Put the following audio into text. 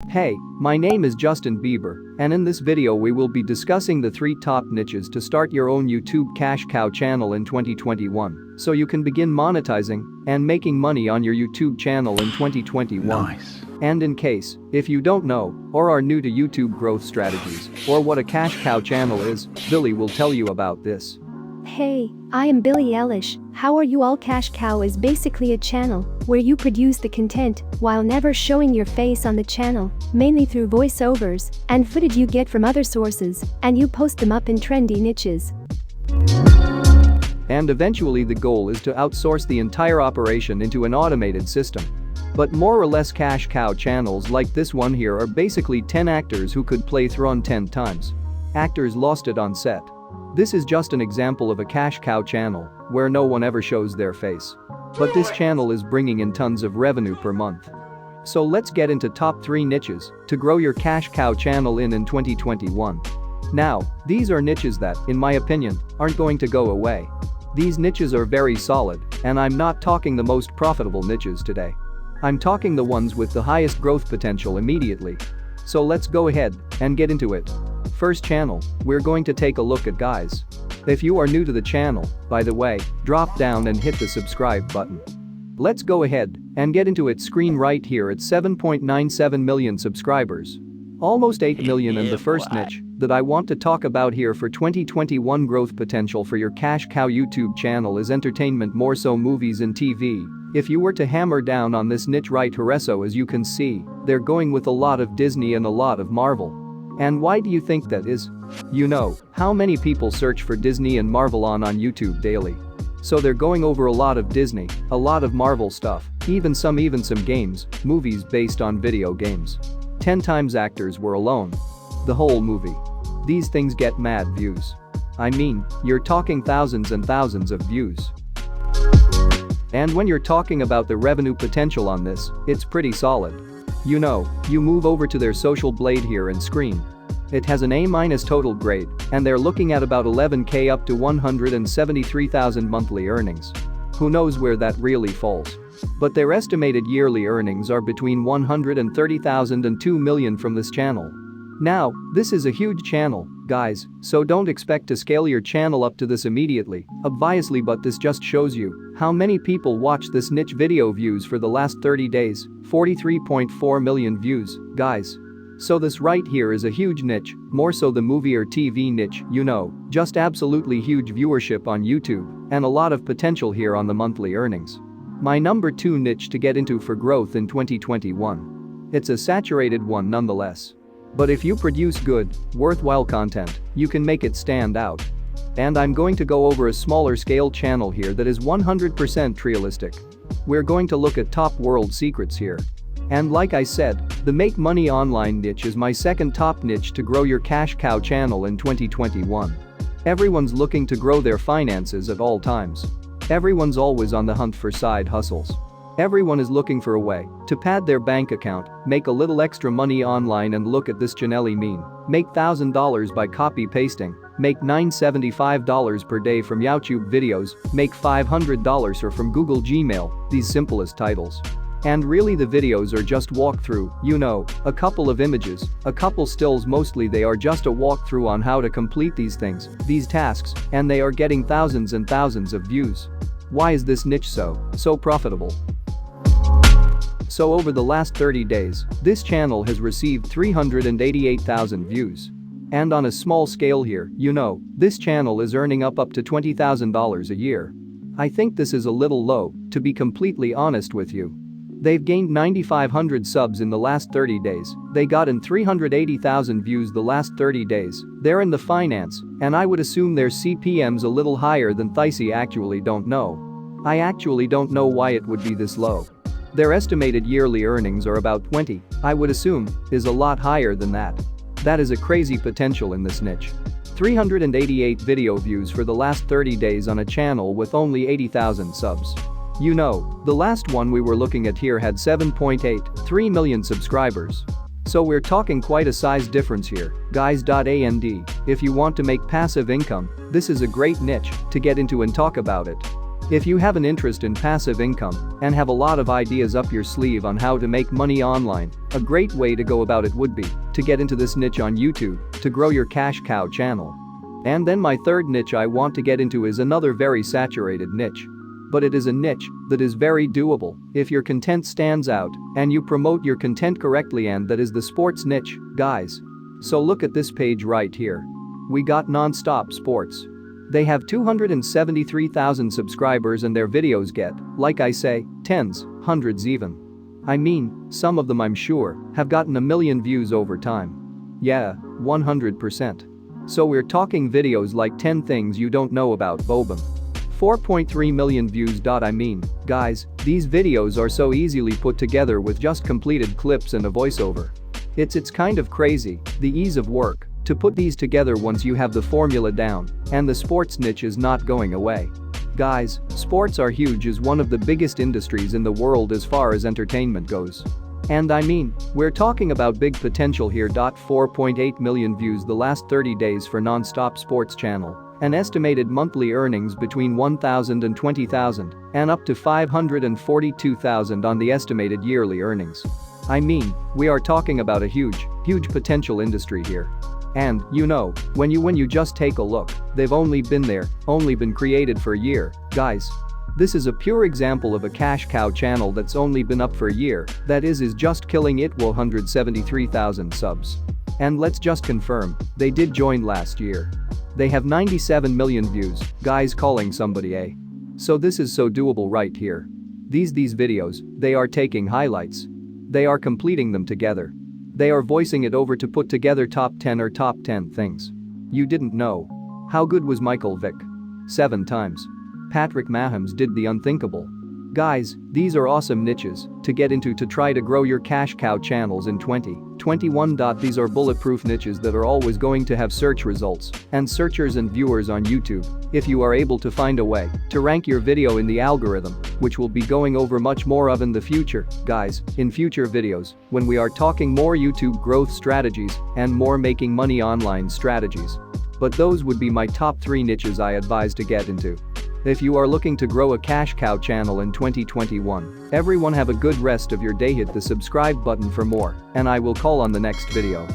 Hey, my name is Justin Bieber, and in this video we will be discussing the 3 top niches to start your own YouTube cash cow channel in 2021, so you can begin monetizing and making money on your YouTube channel in 2021. Nice. And in case, if you don't know, or are new to YouTube growth strategies, or what a cash cow channel is, Billy will tell you about this. Hey, I am Billie Eilish. How are you all? Cash cow is basically a channel where you produce the content while never showing your face on the channel, mainly through voiceovers and footage you get from other sources, and you post them up in trendy niches. And eventually the goal is to outsource the entire operation into an automated system. But more or less cash cow channels like this one here are basically 10 actors who could play Thrawn 10 times. Actors lost it on set. This is just an example of a cash cow channel where no one ever shows their face. But this channel is bringing in tons of revenue per month. So let's get into top 3 niches to grow your cash cow channel in 2021. Now, these are niches that, in my opinion, aren't going to go away. These niches are very solid, and I'm not talking the most profitable niches today. I'm talking the ones with the highest growth potential immediately. So let's go ahead and get into it. First channel, we're going to take a look at guys. If you are new to the channel, by the way, drop down and hit the subscribe button. Let's go ahead and get into it. Screen right here at 7.97 million subscribers. Almost 8 million. And the first niche that I want to talk about here for 2021 growth potential for your cash cow YouTube channel is entertainment, more so movies and TV. If you were to hammer down on this niche right here, so as you can see, they're going with a lot of Disney and a lot of Marvel. And why do you think that is? You know, how many people search for Disney and Marvel on YouTube daily? So they're going over a lot of Disney, a lot of Marvel stuff, even some games, movies based on video games. 10 times actors were alone. The whole movie. These things get mad views. I mean, you're talking thousands and thousands of views. And when you're talking about the revenue potential on this, it's pretty solid. You know, you move over to their social blade here and screen. It has an A- total grade, and they're looking at about 11K up to 173,000 monthly earnings. Who knows where that really falls? But their estimated yearly earnings are between 130,000 and 2 million from this channel. Now, this is a huge channel, guys, so don't expect to scale your channel up to this immediately, obviously, but this just shows you how many people watch this niche video views for the last 30 days, 43.4 million views, guys. So this right here is a huge niche, more so the movie or TV niche, you know, just absolutely huge viewership on YouTube, and a lot of potential here on the monthly earnings. My number 2 niche to get into for growth in 2021. It's a saturated one nonetheless. But if you produce good, worthwhile content, you can make it stand out. And I'm going to go over a smaller scale channel here that is 100% realistic. We're going to look at top world secrets here. And like I said, the make money online niche is my second top niche to grow your cash cow channel in 2021. Everyone's looking to grow their finances at all times. Everyone's always on the hunt for side hustles. Everyone is looking for a way to pad their bank account, make a little extra money online, and look at this Janelli meme. Make $1,000 by copy-pasting, make $975 per day from YouTube videos, make $500 or from Google Gmail, these simplest titles. And really the videos are just walkthrough, you know, a couple of images, a couple stills, mostly they are just a walkthrough on how to complete these things, these tasks, and they are getting thousands and thousands of views. Why is this niche so profitable? So over the last 30 days, this channel has received 388,000 views. And on a small scale here, you know, this channel is earning up to $20,000 a year. I think this is a little low, to be completely honest with you. They've gained 9,500 subs in the last 30 days, they got in 380,000 views the last 30 days, they're in the finance, and I would assume their CPM's a little higher than Thicey. Actually don't know. I actually don't know why it would be this low. Their estimated yearly earnings are about 20, I would assume, is a lot higher than that. That is a crazy potential in this niche. 388 video views for the last 30 days on a channel with only 80,000 subs. You know, the last one we were looking at here had 7.83 million subscribers. So we're talking quite a size difference here, guys. And if you want to make passive income, this is a great niche to get into and talk about it. If you have an interest in passive income and have a lot of ideas up your sleeve on how to make money online, a great way to go about it would be to get into this niche on YouTube to grow your cash cow channel. And then my third niche I want to get into is another very saturated niche. But it is a niche that is very doable if your content stands out and you promote your content correctly, and that is the sports niche, guys. So look at this page right here. We got Non-Stop Sports. They have 273,000 subscribers and their videos get, like I say, tens, hundreds even. I mean, some of them I'm sure have gotten a million views over time. Yeah, 100%. So we're talking videos like 10 things you don't know about Bobum. 4.3 million views. I mean, guys, these videos are so easily put together with just completed clips and a voiceover. It's kind of crazy, the ease of work to put these together once you have the formula down, and the sports niche is not going away. Guys, sports are huge, is one of the biggest industries in the world as far as entertainment goes. And I mean, we're talking about big potential here. 4.8 million views the last 30 days for Non-Stop Sports channel. An estimated monthly earnings between 1,000 and 20,000 and up to 542,000 on the estimated yearly earnings. I mean, we are talking about a huge potential industry here. And, you know, when you just take a look, they've only been created for a year, guys. This is a pure example of a cash cow channel that's only been up for a year, that is just killing it. 173,000 subs. And let's just confirm, they did join last year. They have 97 million views, guys, calling somebody a. So this is so doable right here. These videos, they are taking highlights. They are completing them together. They are voicing it over to put together top 10 or top 10 things you didn't know. How good was Michael Vick? 7 times. Patrick Mahomes did the unthinkable. Guys, these are awesome niches to get into to try to grow your cash cow channels in 2021. These are bulletproof niches that are always going to have search results and searchers and viewers on YouTube if you are able to find a way to rank your video in the algorithm, which we'll be going over much more of in the future, guys, in future videos when we are talking more YouTube growth strategies and more making money online strategies. But those would be my top 3 niches I advise to get into if you are looking to grow a cash cow channel in 2021. Everyone have a good rest of your day. Hit the subscribe button for more, and I will call on the next video.